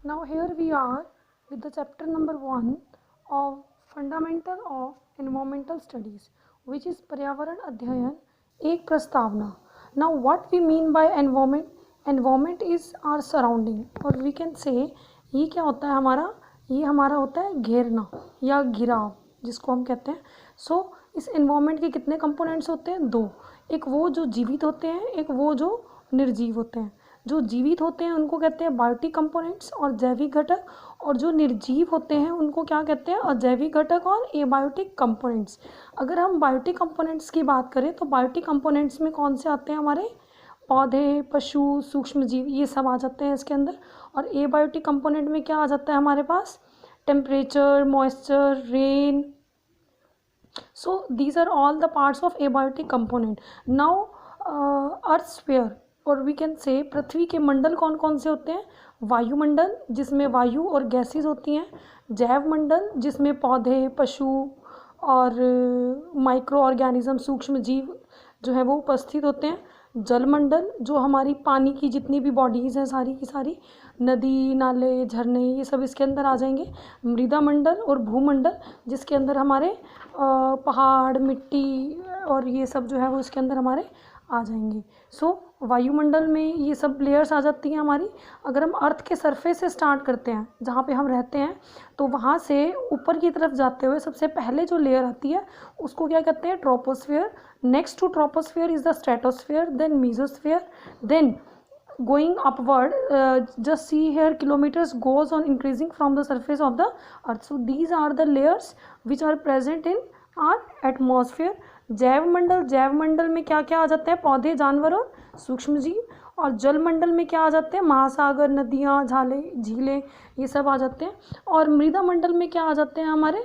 Now here we are with the chapter number 1 of Fundamental of Environmental Studies, which is पर्यावरण अध्ययन एक प्रस्तावना. Now what we mean by environment? Environment is our surrounding, और we can say ये क्या होता है हमारा, ये हमारा होता है घेरना या घिराव जिसको हम कहते हैं. सो इस एनवायरनमेंट के कितने कंपोनेंट्स होते हैं? दो. एक वो जो जीवित होते हैं, एक वो जो निर्जीव होते हैं. जो जीवित होते हैं उनको कहते हैं बायोटिक कंपोनेंट्स और जैविक घटक, और जो निर्जीव होते हैं उनको क्या कहते हैं? अजैविक घटक और एबायोटिक कंपोनेंट्स. अगर हम बायोटिक कंपोनेंट्स की बात करें तो बायोटिक कंपोनेंट्स में कौन से आते हैं? हमारे पौधे, पशु, सूक्ष्म जीव, ये सब आ जाते हैं इसके अंदर. और एबायोटिक कंपोनेंट में क्या आ जाता है हमारे पास? Temperature, moisture, rain. So these are all the parts of abiotic component. Now earth sphere, और वी कैन से पृथ्वी के मंडल कौन कौन से होते हैं? वायुमंडल जिसमें वायु और गैसेज होती हैं, जैव मंडल जिसमें पौधे, पशु और माइक्रो ऑर्गेनिज्म, सूक्ष्म जीव जो है वो उपस्थित होते हैं, जलमंडल जो हमारी पानी की जितनी भी बॉडीज़ हैं सारी की सारी, नदी, नाले, झरने, ये सब इसके अंदर आ जाएंगे, मृदा मंडल और भूमंडल जिसके अंदर हमारे पहाड़, मिट्टी और ये सब जो है वो इसके अंदर हमारे आ जाएंगे. सो वायुमंडल में ये सब लेयर्स आ जाती हैं हमारी. अगर हम अर्थ के सरफेस से स्टार्ट करते हैं जहाँ पे हम रहते हैं, तो वहाँ से ऊपर की तरफ जाते हुए सबसे पहले जो लेयर आती है उसको क्या कहते हैं? Troposphere. Next to troposphere is the stratosphere, then mesosphere, then going upward, just see here kilometers goes on increasing from the surface of the earth. So these are the layers which are present in our atmosphere. जैव मंडल में क्या क्या आ जाते हैं? पौधे, जानवर और सूक्ष्म जीव. और जल मंडल में क्या आ जाते हैं? महासागर, नदियाँ, झीलें, ये सब आ जाते हैं. और मृदा मंडल में क्या आ जाते हैं हमारे?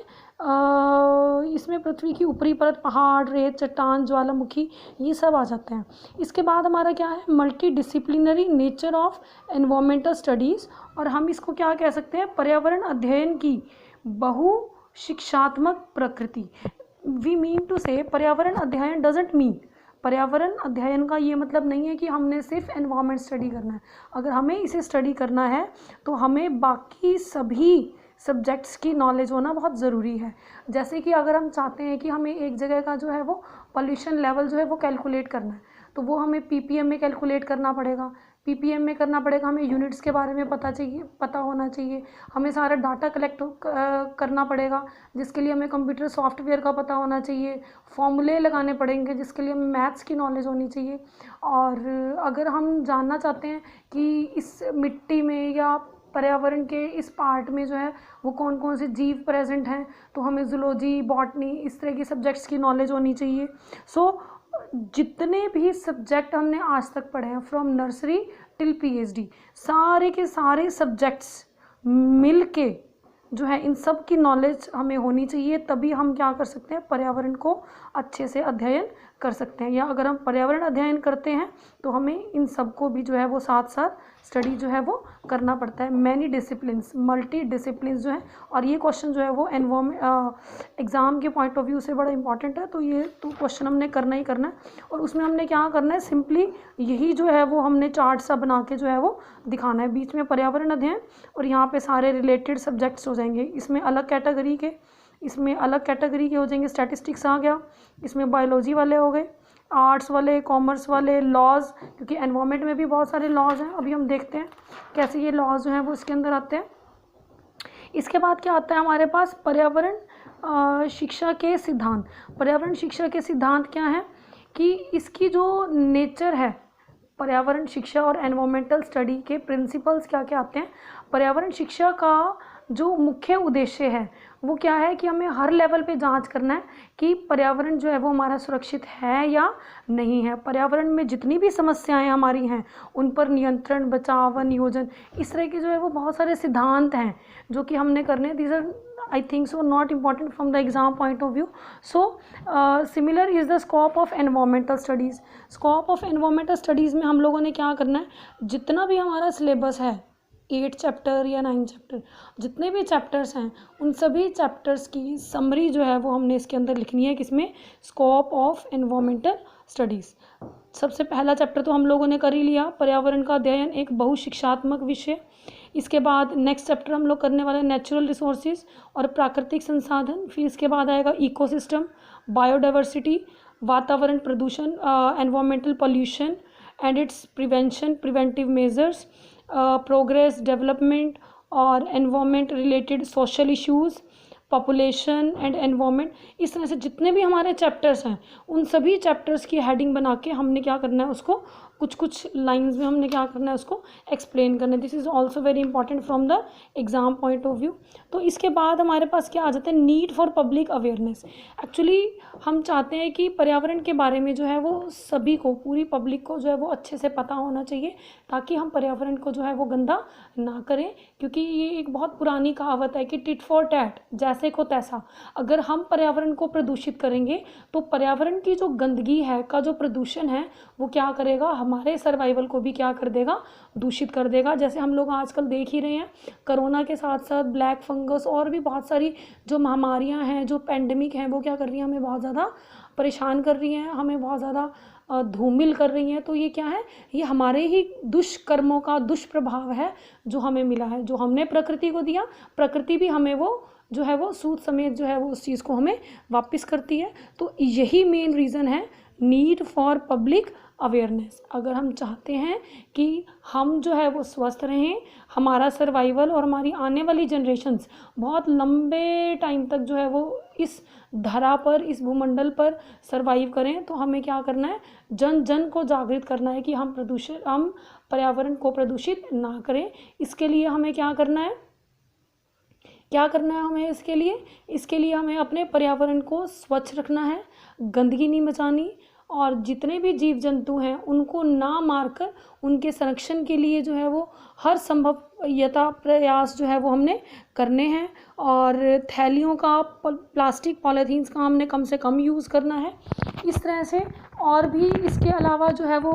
इसमें पृथ्वी की ऊपरी परत, पहाड़, रेत, चट्टान, ज्वालामुखी, ये सब आ जाते हैं. इसके बाद हमारा क्या है? Multi disciplinary nature of environmental studies, और हम इसको क्या कह सकते हैं? पर्यावरण अध्ययन की बहु शिक्षात्मक प्रकृति. वी मीन टू से पर्यावरण अध्ययन डजंट मीन, पर्यावरण अध्ययन का ये मतलब नहीं है कि हमने सिर्फ एनवायरनमेंट स्टडी करना है. अगर हमें इसे स्टडी करना है तो हमें बाकी सभी सब्जेक्ट्स की नॉलेज होना बहुत ज़रूरी है. जैसे कि अगर हम चाहते हैं कि हमें एक जगह का जो है वो पॉल्यूशन लेवल जो है वो कैलकुलेट करना है, तो वो हमें पीपीएम में कैलकुलेट करना पड़ेगा. पीपीएम में करना पड़ेगा, हमें यूनिट्स के बारे में पता होना चाहिए. हमें सारा डाटा कलेक्ट करना पड़ेगा जिसके लिए हमें कंप्यूटर सॉफ्टवेयर का पता होना चाहिए. फॉर्मूले लगाने पड़ेंगे जिसके लिए हमें मैथ्स की नॉलेज होनी चाहिए. और अगर हम जानना चाहते हैं कि इस मिट्टी में या पर्यावरण के इस पार्ट में जो है वो कौन कौन से जीव प्रेजेंट हैं, तो हमें जूलॉजी, बॉटनी, इस तरह की सब्जेक्ट्स की नॉलेज होनी चाहिए. सो जितने भी सब्जेक्ट हमने आज तक पढ़े हैं फ्रॉम नर्सरी टिल पीएचडी, सारे के सारे सब्जेक्ट्स मिल के जो है इन सब की नॉलेज हमें होनी चाहिए. तभी हम क्या कर सकते हैं? पर्यावरण को अच्छे से अध्ययन कर सकते हैं. या अगर हम पर्यावरण अध्ययन करते हैं तो हमें इन सब को भी जो है वो साथ साथ स्टडी जो है वो करना पड़ता है. मैनी डिसिप्लिन्स, मल्टी डिसिप्लिन्स जो है. और ये क्वेश्चन जो है वो एग्ज़ाम के पॉइंट ऑफ व्यू से बड़ा इंपॉर्टेंट है. तो ये तो क्वेश्चन हमने करना ही करना है. और उसमें हमने क्या करना है? सिंपली यही जो है वो हमने चार्ट सा बना के जो है वो दिखाना है. बीच में पर्यावरण अध्ययन और यहाँ पे सारे रिलेटेड सब्जेक्ट्स हो जाएंगे. इसमें अलग कैटेगरी के हो जाएंगे. स्टैटिस्टिक्स आ गया, इसमें बायोलॉजी वाले हो गए, आर्ट्स वाले, कॉमर्स वाले, लॉज, क्योंकि एनवायरनमेंट में भी बहुत सारे लॉज हैं. अभी हम देखते हैं कैसे ये लॉज जो हैं वो इसके अंदर आते हैं. इसके बाद क्या आता है हमारे पास? पर्यावरण शिक्षा के सिद्धांत. पर्यावरण शिक्षा के सिद्धांत क्या है? कि इसकी जो नेचर है, पर्यावरण शिक्षा और एनवायरमेंटल स्टडी के प्रिंसिपल्स क्या क्या आते हैं. पर्यावरण शिक्षा का जो मुख्य उद्देश्य है वो क्या है? कि हमें हर लेवल पे जांच करना है कि पर्यावरण जो है वो हमारा सुरक्षित है या नहीं है. पर्यावरण में जितनी भी समस्याएं हमारी हैं उन पर नियंत्रण, बचाव, नियोजन, इस तरह के जो है वो बहुत सारे सिद्धांत हैं जो कि हमने करने. These are I think so not important from the exam point of view. So similar is the scope of environmental studies. Scope of environmental studies में हम लोगों ने क्या करना है? जितना भी हमारा सिलेबस है, 8 चैप्टर या 9 चैप्टर, जितने भी चैप्टर्स हैं उन सभी चैप्टर्स की समरी जो है वो हमने इसके अंदर लिखनी है. किसमें? Scope of environmental studies. सबसे पहला चैप्टर तो हम लोगों ने कर ही लिया, पर्यावरण का अध्ययन एक बहुशिक्षात्मक विषय। इसके बाद नेक्स्ट चैप्टर हम लोग करने वाले नेचुरल रिसोर्सेज और प्राकृतिक संसाधन। फिर इसके बाद आएगा इकोसिस्टम, बायोडाइवर्सिटी, वातावरण प्रदूषण, environmental pollution and its prevention, preventive measures, progress, development और environment related social issues, population and environment. इस तरह से जितने भी हमारे चैप्टर्स हैं उन सभी चैप्टर्स की हेडिंग बना के हमने क्या करना है, उसको कुछ कुछ लाइंस में हमने क्या करना है, उसको एक्सप्लेन करना है। This is also very important from the exam point of view. तो इसके बाद हमारे पास क्या आ जाता है, need for public awareness. Actually हम चाहते हैं कि पर्यावरण के बारे में जो है वो सभी को, पूरी पब्लिक को जो है वो अच्छे से पता होना चाहिए, ताकि हम पर्यावरण को जो है वो गंदा ना करें। क्योंकि ये एक बहुत पुरानी कहावत है कि टिट फॉर टैट, जैसे को तैसा। अगर हम पर्यावरण को प्रदूषित करेंगे तो पर्यावरण की जो गंदगी है, का जो प्रदूषण है, वो क्या करेगा, हमारे सर्वाइवल को भी क्या कर देगा, दूषित कर देगा। जैसे हम लोग आजकल देख ही रहे हैं, कोरोना के साथ साथ ब्लैक फंगस और भी बहुत सारी जो महामारियां हैं, जो पेंडेमिक हैं, वो क्या कर रही हैं, हमें बहुत ज़्यादा परेशान कर रही हैं, हमें बहुत ज़्यादा धूमिल कर रही हैं। तो ये क्या है, ये हमारे ही दुष्कर्मों का दुष्प्रभाव है जो हमें मिला है, जो हमने प्रकृति को दिया। प्रकृति भी हमें वो जो है वो सूद समेत जो है वो उस चीज़ को हमें वापस करती है। तो यही मेन रीज़न है, नीड फॉर पब्लिक अवेयरनेस। अगर हम चाहते हैं कि हम जो है वो स्वस्थ रहें, हमारा सर्वाइवल और हमारी आने वाली जनरेशन्स बहुत लंबे टाइम तक जो है वो इस धरा पर, इस भूमंडल पर सर्वाइव करें, तो हमें क्या करना है, जन जन को जागृत करना है कि हम पर्यावरण को प्रदूषित ना करें। इसके लिए हमें क्या करना है, हमें इसके लिए हमें अपने पर्यावरण को स्वच्छ रखना है, गंदगी नहीं मचानी, और जितने भी जीव जंतु हैं उनको ना मारकर उनके संरक्षण के लिए जो है वो हर संभव यथा प्रयास जो है वो हमने करने हैं। और थैलियों का, प्लास्टिक पॉलीथीन्स का हमने कम से कम यूज़ करना है। इस तरह से और भी इसके अलावा जो है वो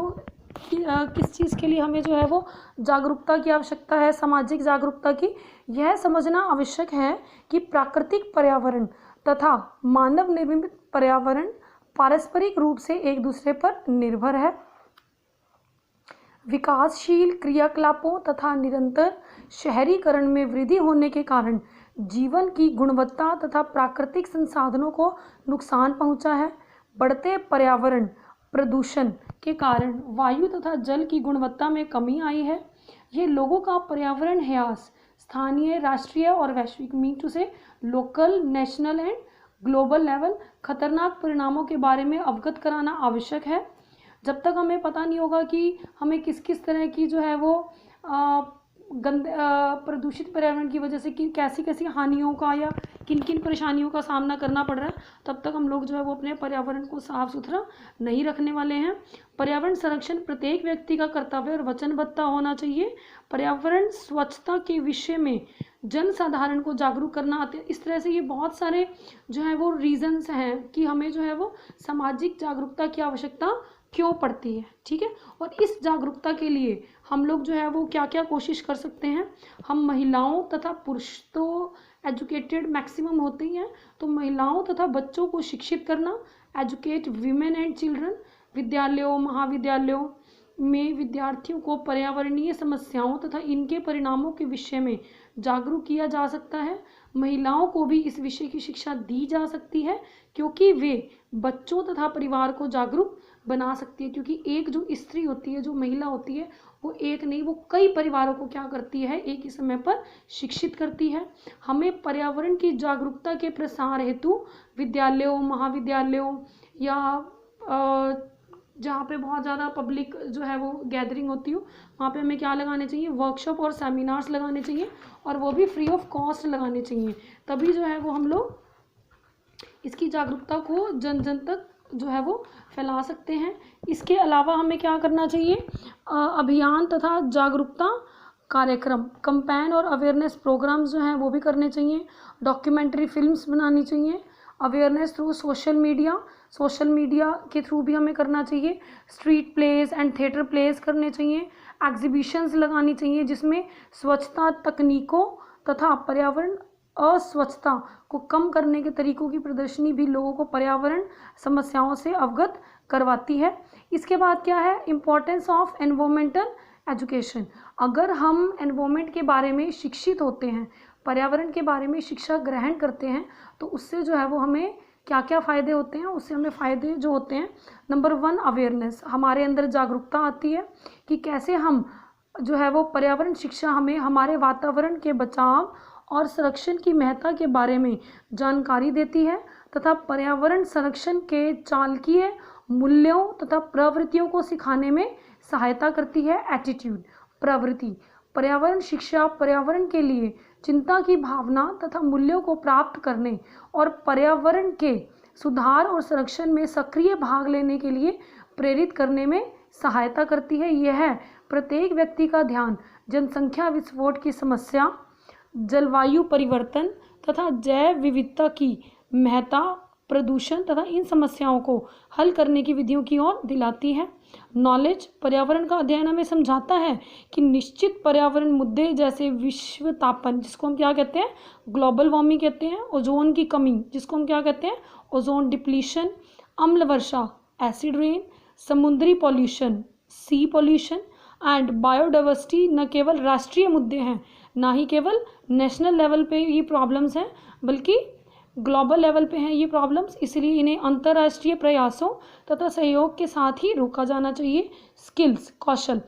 किस चीज़ के लिए हमें जो है वो जागरूकता की आवश्यकता है, सामाजिक जागरूकता की। यह समझना आवश्यक है कि प्राकृतिक पर्यावरण तथा मानव निर्मित पर्यावरण पारस्परिक रूप से एक दूसरे पर निर्भर है। विकासशील क्रियाकलापों तथा निरंतर शहरीकरण में वृद्धि होने के कारण जीवन की गुणवत्ता तथा प्राकृतिक संसाधनों को नुकसान पहुंचा है। बढ़ते पर्यावरण प्रदूषण के कारण वायु तथा जल की गुणवत्ता में कमी आई है। ये लोगों का पर्यावरण ह्रास स्थानीय, राष्ट्रीय और वैश्विक, मीन टू से local, national and global level, खतरनाक परिणामों के बारे में अवगत कराना आवश्यक है। जब तक हमें पता नहीं होगा कि हमें किस किस तरह की जो है वो प्रदूषित पर्यावरण की वजह से कैसी कैसी हानियों का या किन किन परेशानियों का सामना करना पड़ रहा है, तब तक हम लोग जो है वो अपने पर्यावरण को साफ सुथरा नहीं रखने वाले हैं। पर्यावरण संरक्षण प्रत्येक व्यक्ति का कर्तव्य और वचनबद्धता होना चाहिए। पर्यावरण स्वच्छता के विषय में जन साधारण को जागरूक करना आते हैं। इस तरह से ये बहुत सारे जो है वो रीजंस हैं कि हमें जो है वो सामाजिक जागरूकता की आवश्यकता क्यों पड़ती है, ठीक है। और इस जागरूकता के लिए हम लोग जो है वो क्या क्या कोशिश कर सकते हैं, हम महिलाओं तथा पुरुष तो एजुकेटेड मैक्सिमम होते ही हैं, तो महिलाओं तथा बच्चों को शिक्षित करना, एजुकेट वीमेन एंड चिल्ड्रन, विद्यालयों, महाविद्यालयों में विद्यार्थियों को पर्यावरणीय समस्याओं तथा इनके परिणामों के विषय में जागरूक किया जा सकता है। महिलाओं को भी इस विषय की शिक्षा दी जा सकती है, क्योंकि वे बच्चों तथा परिवार को जागरूक बना सकती है। क्योंकि एक जो स्त्री होती है, जो महिला होती है, वो एक नहीं, वो कई परिवारों को क्या करती है, एक ही समय पर शिक्षित करती है। हमें पर्यावरण की जागरूकता के प्रसार हेतु विद्यालयों, महाविद्यालयों या जहाँ पे बहुत ज़्यादा पब्लिक जो है वो गैदरिंग होती हो, वहाँ पे हमें क्या लगाने चाहिए, वर्कशॉप और सेमिनार्स लगाने चाहिए, और वो भी फ्री ऑफ कॉस्ट लगाने चाहिए। तभी जो है वो हम लोग इसकी जागरूकता को जन जन तक जो है वो फैला सकते हैं। इसके अलावा हमें क्या करना चाहिए, अभियान तथा जागरूकता कार्यक्रम, कंपेन और अवेयरनेस प्रोग्राम्स जो हैं वो भी करने चाहिए। डॉक्यूमेंट्री फिल्म्स बनानी चाहिए। अवेयरनेस थ्रू सोशल मीडिया के थ्रू भी हमें करना चाहिए। Street plays and theatre plays करने चाहिए। एग्जीबिशंस लगानी चाहिए जिसमें स्वच्छता तकनीकों तथा पर्यावरण अस्वच्छता को कम करने के तरीकों की प्रदर्शनी भी लोगों को पर्यावरण समस्याओं से अवगत करवाती है। इसके बाद क्या है, इम्पोर्टेंस ऑफ एनवायरमेंटल एजुकेशन। अगर हम एनवायरमेंट के बारे में शिक्षित होते हैं, पर्यावरण के बारे में शिक्षा ग्रहण करते हैं, तो उससे जो है वो हमें क्या क्या फ़ायदे होते हैं, उससे हमें फ़ायदे जो होते हैं, नंबर 1 अवेयरनेस, हमारे अंदर जागरूकता आती है कि कैसे हम जो है वो पर्यावरण शिक्षा हमें हमारे वातावरण के बचाव और संरक्षण की महत्ता के बारे में जानकारी देती है तथा पर्यावरण संरक्षण के चालकीय मूल्यों तथा प्रवृत्तियों को सिखाने में सहायता करती है। एटीट्यूड, प्रवृत्ति, पर्यावरण शिक्षा पर्यावरण के लिए चिंता की भावना तथा मूल्यों को प्राप्त करने और पर्यावरण के सुधार और संरक्षण में सक्रिय भाग लेने के लिए प्रेरित करने में सहायता करती है। यह प्रत्येक व्यक्ति का ध्यान जनसंख्या विस्फोट की समस्या, जलवायु परिवर्तन तथा जैव विविधता की महत्ता, प्रदूषण तथा इन समस्याओं को हल करने की विधियों की ओर दिलाती है। नॉलेज, पर्यावरण का अध्ययन हमें समझाता है कि निश्चित पर्यावरण मुद्दे जैसे विश्व तापन, जिसको हम क्या कहते हैं, ग्लोबल वार्मिंग कहते हैं, ओजोन की कमी, जिसको हम क्या कहते हैं, ओजोन डिप्लीशन, अम्ल वर्षा, एसिड रेन, समुद्री pollution, sea pollution and biodiversity न केवल राष्ट्रीय मुद्दे हैं, ना ही केवल नेशनल लेवल पे ये प्रॉब्लम्स हैं, बल्कि ग्लोबल लेवल पे हैं ये प्रॉब्लम्स। इसलिए इन्हें अंतर्राष्ट्रीय प्रयासों तथा सहयोग के साथ ही रोका जाना चाहिए। स्किल्स, कौशल,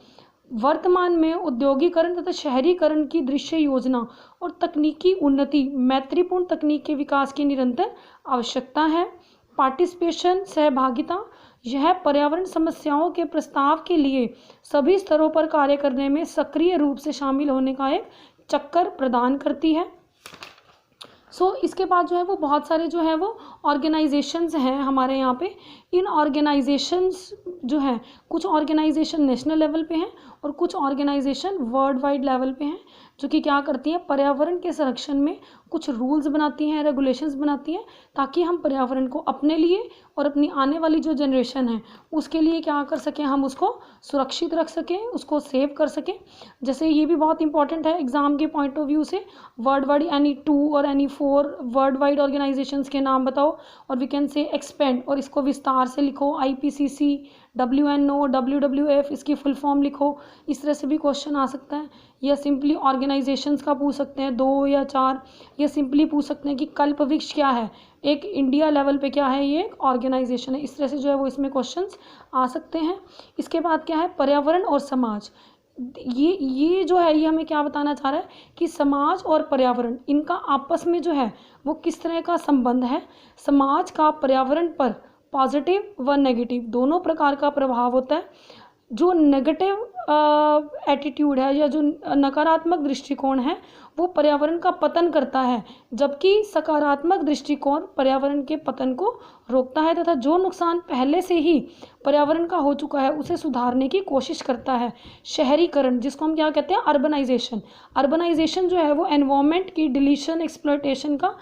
वर्तमान में औद्योगिकरण तथा शहरीकरण की दृश्य योजना और तकनीकी उन्नति, मैत्रीपूर्ण तकनीक के विकास की निरंतर आवश्यकता है। पार्टिसिपेशन, सहभागिता, यह पर्यावरण समस्याओं के प्रस्ताव के लिए सभी स्तरों पर कार्य करने में सक्रिय रूप से शामिल होने का एक चक्कर प्रदान करती है। इसके बाद जो है वो बहुत सारे जो है वो ऑर्गेनाइजेशंस हैं हमारे यहाँ पे। इन ऑर्गेनाइजेशंस जो हैं, कुछ ऑर्गेनाइजेशन नेशनल लेवल पे हैं और कुछ ऑर्गेनाइजेशन वर्ल्ड वाइड लेवल पे हैं, जो कि क्या करती हैं, पर्यावरण के संरक्षण में कुछ रूल्स बनाती हैं, रेगुलेशंस बनाती हैं, ताकि हम पर्यावरण को अपने लिए और अपनी आने वाली जो जनरेशन है उसके लिए क्या कर सकें, हम उसको सुरक्षित रख सकें, उसको सेव कर सकें। जैसे ये भी बहुत इंपॉर्टेंट है एग्जाम के पॉइंट ऑफ व्यू से, वर्ल्ड वाइड एनी 2 और एनी 4 वर्ल्ड वाइड ऑर्गेनाइजेशंस के नाम बताओ, और वी कैन से एक्सपेंड, और इसको विस्तार से लिखो, IPCC, WNO, WWF, इसकी फुल फॉर्म लिखो। इस तरह से भी क्वेश्चन आ सकता है। या सिंपली ऑर्गेनाइजेशंस का पूछ सकते हैं 2 या 4, या सिंपली पूछ सकते हैं कि कल्प वृक्ष क्या है, एक इंडिया लेवल पे क्या है, ये एक ऑर्गेनाइजेशन है। इस तरह से जो है वो इसमें क्वेश्चंस आ सकते हैं। इसके बाद क्या है, पर्यावरण और समाज। ये जो है ये हमें क्या बताना चाह रहा है कि समाज और पर्यावरण, इनका आपस में जो है वो किस तरह का संबंध है। समाज का पर्यावरण पर पॉजिटिव व नेगेटिव दोनों प्रकार का प्रभाव होता है। जो नेगेटिव एटीट्यूड है या जो नकारात्मक दृष्टिकोण है वो पर्यावरण का पतन करता है, जबकि सकारात्मक दृष्टिकोण पर्यावरण के पतन को रोकता है तथा जो नुकसान पहले से ही पर्यावरण का हो चुका है उसे सुधारने की कोशिश करता है। शहरीकरण, जिसको हम क्या कहते हैं, अर्बनाइजेशन। अर्बनाइजेशन जो है वो एनवायरनमेंट की डिलीशन एक्सप्लॉयटेशन का